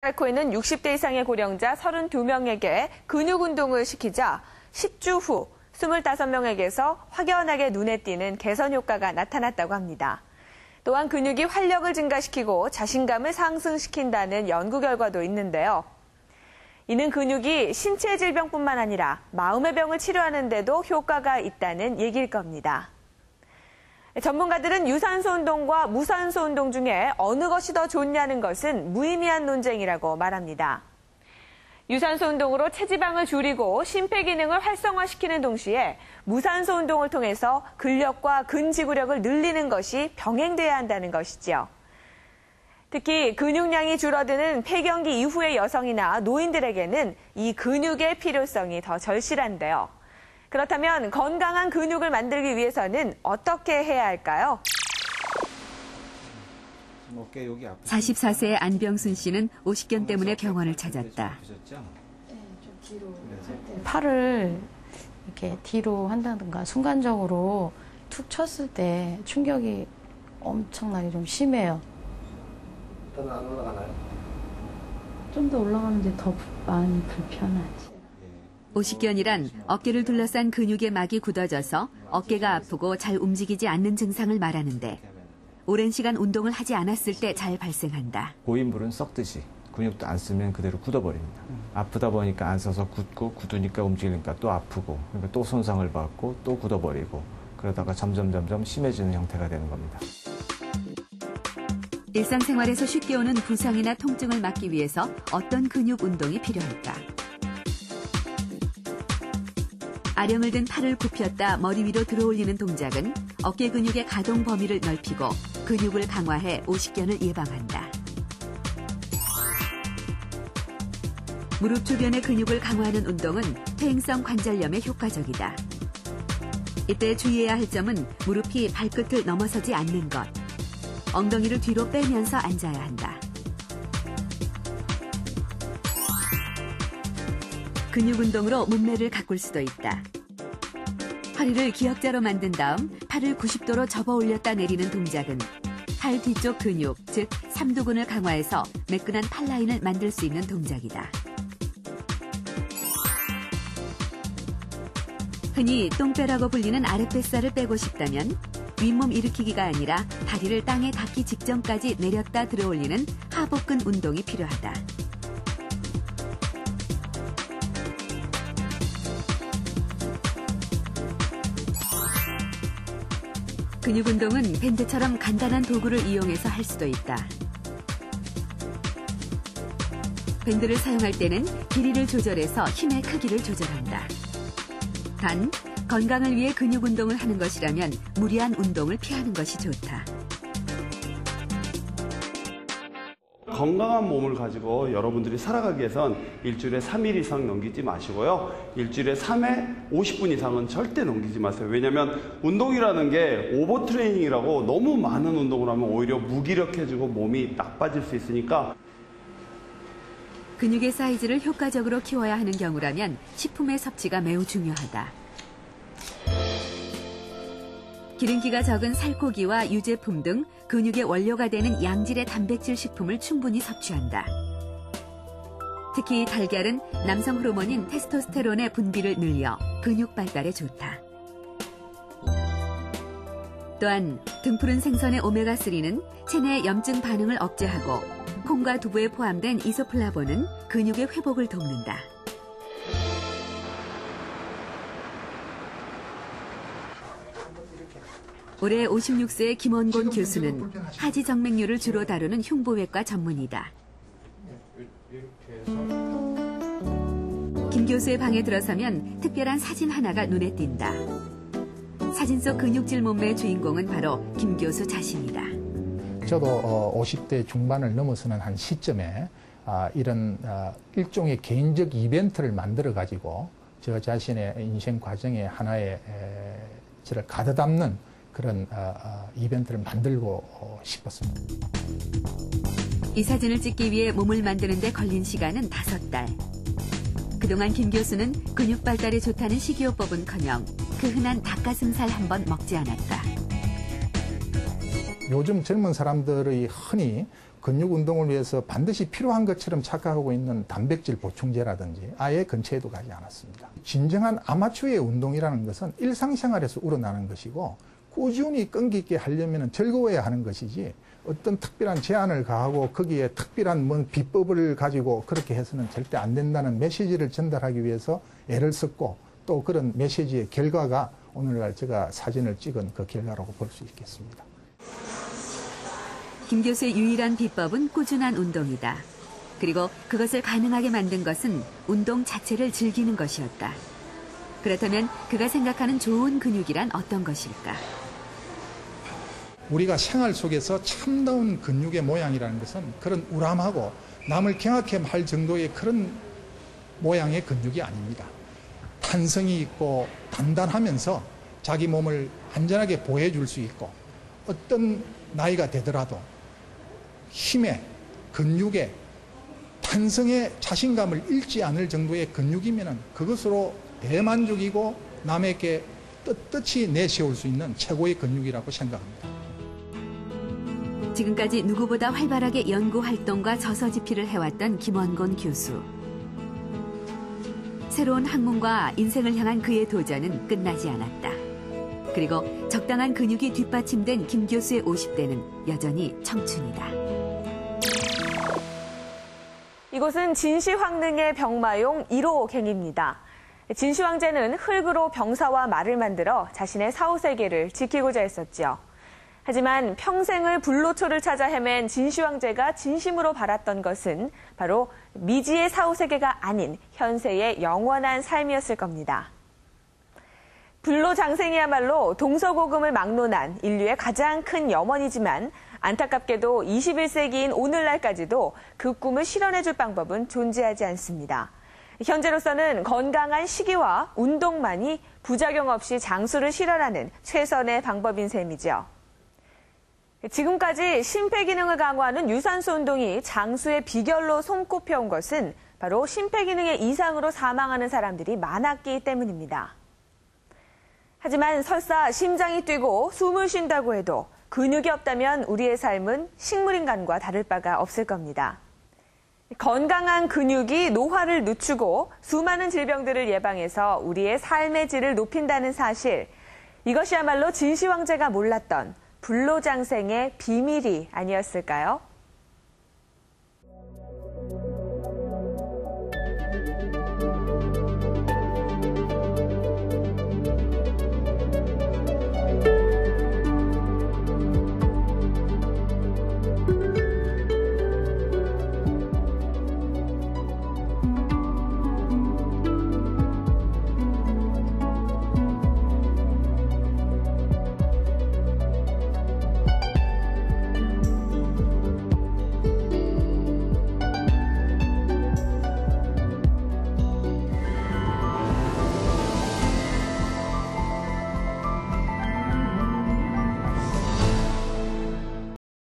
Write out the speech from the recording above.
앓고 있는 60대 이상의 고령자 32명에게 근육 운동을 시키자 10주 후 25명에게서 확연하게 눈에 띄는 개선 효과가 나타났다고 합니다. 또한 근육이 활력을 증가시키고 자신감을 상승시킨다는 연구 결과도 있는데요. 이는 근육이 신체 질병뿐만 아니라 마음의 병을 치료하는 데도 효과가 있다는 얘기일 겁니다. 전문가들은 유산소 운동과 무산소 운동 중에 어느 것이 더 좋냐는 것은 무의미한 논쟁이라고 말합니다. 유산소 운동으로 체지방을 줄이고 심폐기능을 활성화시키는 동시에 무산소 운동을 통해서 근력과 근지구력을 늘리는 것이 병행돼야 한다는 것이죠. 특히 근육량이 줄어드는 폐경기 이후의 여성이나 노인들에게는 이 근육의 필요성이 더 절실한데요. 그렇다면 건강한 근육을 만들기 위해서는 어떻게 해야 할까요? 44세의 안병순 씨는 오십견 때문에 병원을 찾았다. 팔을 이렇게 뒤로 한다든가 순간적으로 툭 쳤을 때 충격이 엄청나게 좀 심해요. 더는 안 올라가나요? 좀 더 올라가는데 더 많이 불편하지. 오십견이란 어깨를 둘러싼 근육의 막이 굳어져서 어깨가 아프고 잘 움직이지 않는 증상을 말하는데 오랜 시간 운동을 하지 않았을 때 잘 발생한다. 고인물은 썩듯이 근육도 안 쓰면 그대로 굳어버립니다. 아프다 보니까 안 써서 굳고 굳으니까 움직이니까 또 아프고 그러니까 또 손상을 받고 또 굳어버리고 그러다가 점점 심해지는 형태가 되는 겁니다. 일상생활에서 쉽게 오는 부상이나 통증을 막기 위해서 어떤 근육 운동이 필요할까? 아령을 든 팔을 굽혔다 머리 위로 들어올리는 동작은 어깨 근육의 가동 범위를 넓히고 근육을 강화해 오십견을 예방한다. 무릎 주변의 근육을 강화하는 운동은 퇴행성 관절염에 효과적이다. 이때 주의해야 할 점은 무릎이 발끝을 넘어서지 않는 것. 엉덩이를 뒤로 빼면서 앉아야 한다. 근육 운동으로 몸매를 가꿀 수도 있다. 허리를 기역자로 만든 다음 팔을 90도로 접어 올렸다 내리는 동작은 팔 뒤쪽 근육, 즉 삼두근을 강화해서 매끈한 팔 라인을 만들 수 있는 동작이다. 흔히 똥배라고 불리는 아랫뱃살을 빼고 싶다면 윗몸 일으키기가 아니라 다리를 땅에 닿기 직전까지 내렸다 들어올리는 하복근 운동이 필요하다. 근육 운동은 밴드처럼 간단한 도구를 이용해서 할 수도 있다. 밴드를 사용할 때는 길이를 조절해서 힘의 크기를 조절한다. 단, 건강을 위해 근육 운동을 하는 것이라면 무리한 운동을 피하는 것이 좋다. 건강한 몸을 가지고 여러분들이 살아가기 위해선 일주일에 3일 이상 넘기지 마시고요. 일주일에 3회 50분 이상은 절대 넘기지 마세요. 왜냐하면 운동이라는 게 오버트레이닝이라고 너무 많은 운동을 하면 오히려 무기력해지고 몸이 나빠질 수 있으니까 근육의 사이즈를 효과적으로 키워야 하는 경우라면 식품의 섭취가 매우 중요하다. 기름기가 적은 살코기와 유제품 등 근육의 원료가 되는 양질의 단백질 식품을 충분히 섭취한다. 특히 달걀은 남성 호르몬인 테스토스테론의 분비를 늘려 근육 발달에 좋다. 또한 등푸른 생선의 오메가3는 체내 염증 반응을 억제하고 콩과 두부에 포함된 이소플라본은 근육의 회복을 돕는다. 올해 56세의 김원곤 교수는 하지 정맥류를 주로 다루는 흉부외과 전문의다. 김 교수의 방에 들어서면 특별한 사진 하나가 눈에 띈다. 사진 속 근육질 몸매의 주인공은 바로 김 교수 자신이다. 저도 50대 중반을 넘어서는 한 시점에 이런 일종의 개인적 이벤트를 만들어가지고 저 자신의 인생 과정의 하나의 저를 가득 담는 그런 이벤트를 만들고 싶었습니다. 이 사진을 찍기 위해 몸을 만드는 데 걸린 시간은 5달. 그동안 김 교수는 근육 발달에 좋다는 식이요법은커녕 그 흔한 닭가슴살 한 번 먹지 않았다. 요즘 젊은 사람들의 흔히 근육 운동을 위해서 반드시 필요한 것처럼 착각하고 있는 단백질 보충제라든지 아예 근처에도 가지 않았습니다. 진정한 아마추어의 운동이라는 것은 일상생활에서 우러나는 것이고 꾸준히 끈기 있게 하려면 즐거워야 하는 것이지 어떤 특별한 제한을 가하고 거기에 특별한 뭔 비법을 가지고 그렇게 해서는 절대 안 된다는 메시지를 전달하기 위해서 애를 썼고 또 그런 메시지의 결과가 오늘날 제가 사진을 찍은 그 결과라고 볼 수 있겠습니다. 김 교수의 유일한 비법은 꾸준한 운동이다. 그리고 그것을 가능하게 만든 것은 운동 자체를 즐기는 것이었다. 그렇다면 그가 생각하는 좋은 근육이란 어떤 것일까? 우리가 생활 속에서 참다운 근육의 모양이라는 것은 그런 우람하고 남을 경악해 할 정도의 그런 모양의 근육이 아닙니다. 탄성이 있고 단단하면서 자기 몸을 안전하게 보호해줄 수 있고 어떤 나이가 되더라도 힘에, 근육에, 탄성에 자신감을 잃지 않을 정도의 근육이면 그것으로 대만족이고 남에게 떳떳이 내세울 수 있는 최고의 근육이라고 생각합니다. 지금까지 누구보다 활발하게 연구활동과 저서집필을 해왔던 김원곤 교수. 새로운 학문과 인생을 향한 그의 도전은 끝나지 않았다. 그리고 적당한 근육이 뒷받침된 김 교수의 50대는 여전히 청춘이다. 이곳은 진시황릉의 병마용 1호 갱입니다. 진시황제는 흙으로 병사와 말을 만들어 자신의 사후세계를 지키고자 했었지요. 하지만 평생을 불로초를 찾아 헤맨 진시황제가 진심으로 바랐던 것은 바로 미지의 사후세계가 아닌 현세의 영원한 삶이었을 겁니다. 불로장생이야말로 동서고금을 막론한 인류의 가장 큰 염원이지만 안타깝게도 21세기인 오늘날까지도 그 꿈을 실현해줄 방법은 존재하지 않습니다. 현재로서는 건강한 식이와 운동만이 부작용 없이 장수를 실현하는 최선의 방법인 셈이죠. 지금까지 심폐기능을 강화하는 유산소 운동이 장수의 비결로 손꼽혀온 것은 바로 심폐기능의 이상으로 사망하는 사람들이 많았기 때문입니다. 하지만 설사 심장이 뛰고 숨을 쉰다고 해도 근육이 없다면 우리의 삶은 식물인간과 다를 바가 없을 겁니다. 건강한 근육이 노화를 늦추고 수많은 질병들을 예방해서 우리의 삶의 질을 높인다는 사실, 이것이야말로 진시황제가 몰랐던 불로장생의 비밀이 아니었을까요?